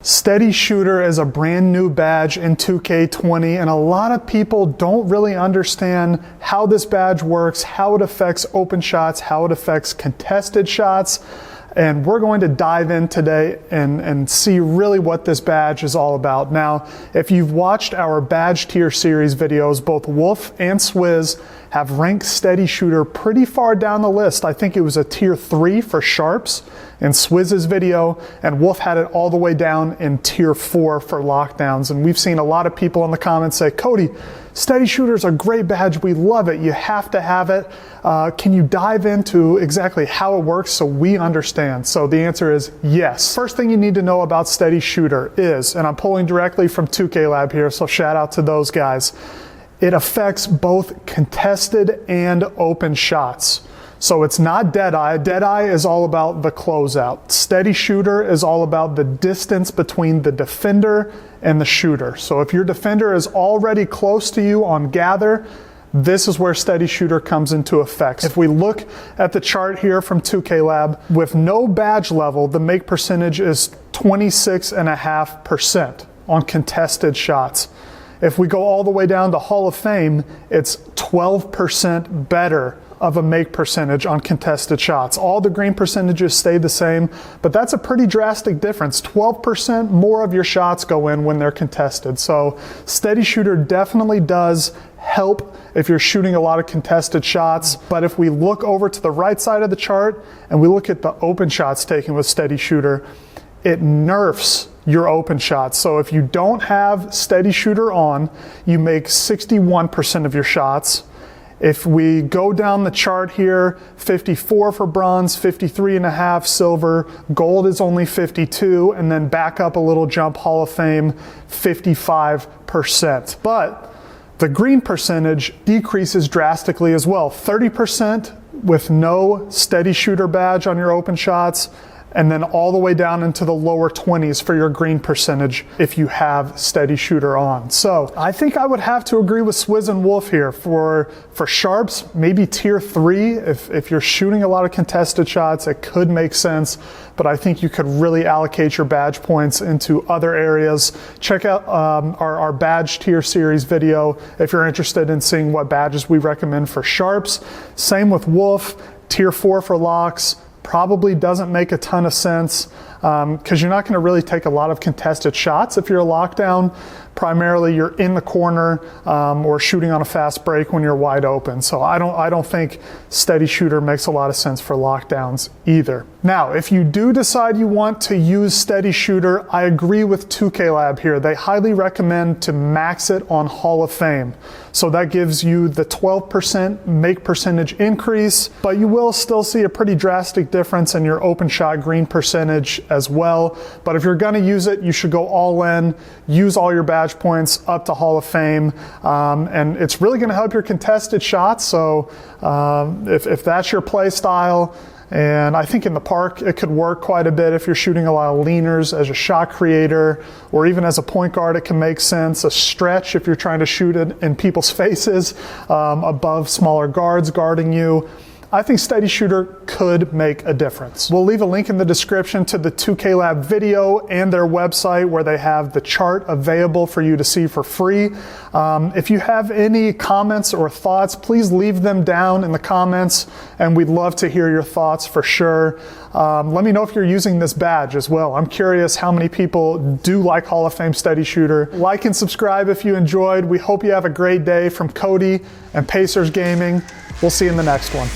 Steady Shooter is a brand new badge in 2K20, and a lot of people don't really understand how this badge works, how it affects open shots, how it affects contested shots. And we're going to dive in today and see really what this badge is all about. Now, if you've watched our badge tier series videos, both Wolf and Swizz have ranked Steady Shooter pretty far down the list. I think it was a tier 3 for Sharps in Swizz's video, and Wolf had it all the way down in tier 4 for lockdowns. And we've seen a lot of people in the comments say, Cody, Steady Shooter is a great badge. We love it. You have to have it. Can you dive into exactly how it works so we understand? So the answer is yes. First thing you need to know about Steady Shooter is, and I'm pulling directly from 2K Lab here, so shout out to those guys, it affects both contested and open shots. So it's not Deadeye. Deadeye is all about the closeout. Steady Shooter is all about the distance between the defender and the shooter. So if your defender is already close to you on gather, this is where Steady Shooter comes into effect. If we look at the chart here from 2K Lab, with no badge level, the make percentage is 26.5% on contested shots. If we go all the way down to Hall of Fame, it's 12% better of a make percentage on contested shots. All the green percentages stay the same, but that's a pretty drastic difference. 12% more of your shots go in when they're contested. So Steady Shooter definitely does help if you're shooting a lot of contested shots. But if we look over to the right side of the chart and we look at the open shots taken with Steady Shooter, it nerfs your open shots. So if you don't have Steady Shooter on, you make 61% of your shots. If we go down the chart here, 54 for bronze, 53.5 silver, gold is only 52, and then back up a little jump, Hall of Fame, 55%. But the green percentage decreases drastically as well. 30% with no Steady Shooter badge on your open shots, and then all the way down into the lower 20s for your green percentage if you have Steady Shooter on. So I think I would have to agree with Swizz and Wolf here. For Sharps, maybe tier 3. If you're shooting a lot of contested shots, it could make sense, but I think you could really allocate your badge points into other areas. Check out our badge tier series video if you're interested in seeing what badges we recommend for Sharps. Same with Wolf, tier 4 for locks. Probably doesn't make a ton of sense because you're not going to really take a lot of contested shots if you're a lockdown. Primarily you're in the corner or shooting on a fast break when you're wide open. So I don't think Steady Shooter makes a lot of sense for lockdowns either. Now, if you do decide you want to use Steady Shooter, I agree with 2K Lab here. They highly recommend to max it on Hall of Fame. So that gives you the 12% make percentage increase, but you will still see a pretty drastic difference in your open shot green percentage as well. But if you're going to use it, you should go all in, use all your badge points up to Hall of Fame, and it's really going to help your contested shots. So if that's your play style, and I think in the park it could work quite a bit if you're shooting a lot of leaners as a shot creator, or even as a point guard it can make sense. A stretch if you're trying to shoot it in people's faces above smaller guards guarding you. I think Steady Shooter could make a difference. We'll leave a link in the description to the 2K Lab video and their website where they have the chart available for you to see for free. If you have any comments or thoughts, please leave them down in the comments, and we'd love to hear your thoughts for sure. Let me know if you're using this badge as well. I'm curious how many people do like Hall of Fame Steady Shooter. Like and subscribe if you enjoyed. We hope you have a great day. From Cody and Pacers Gaming, we'll see you in the next one.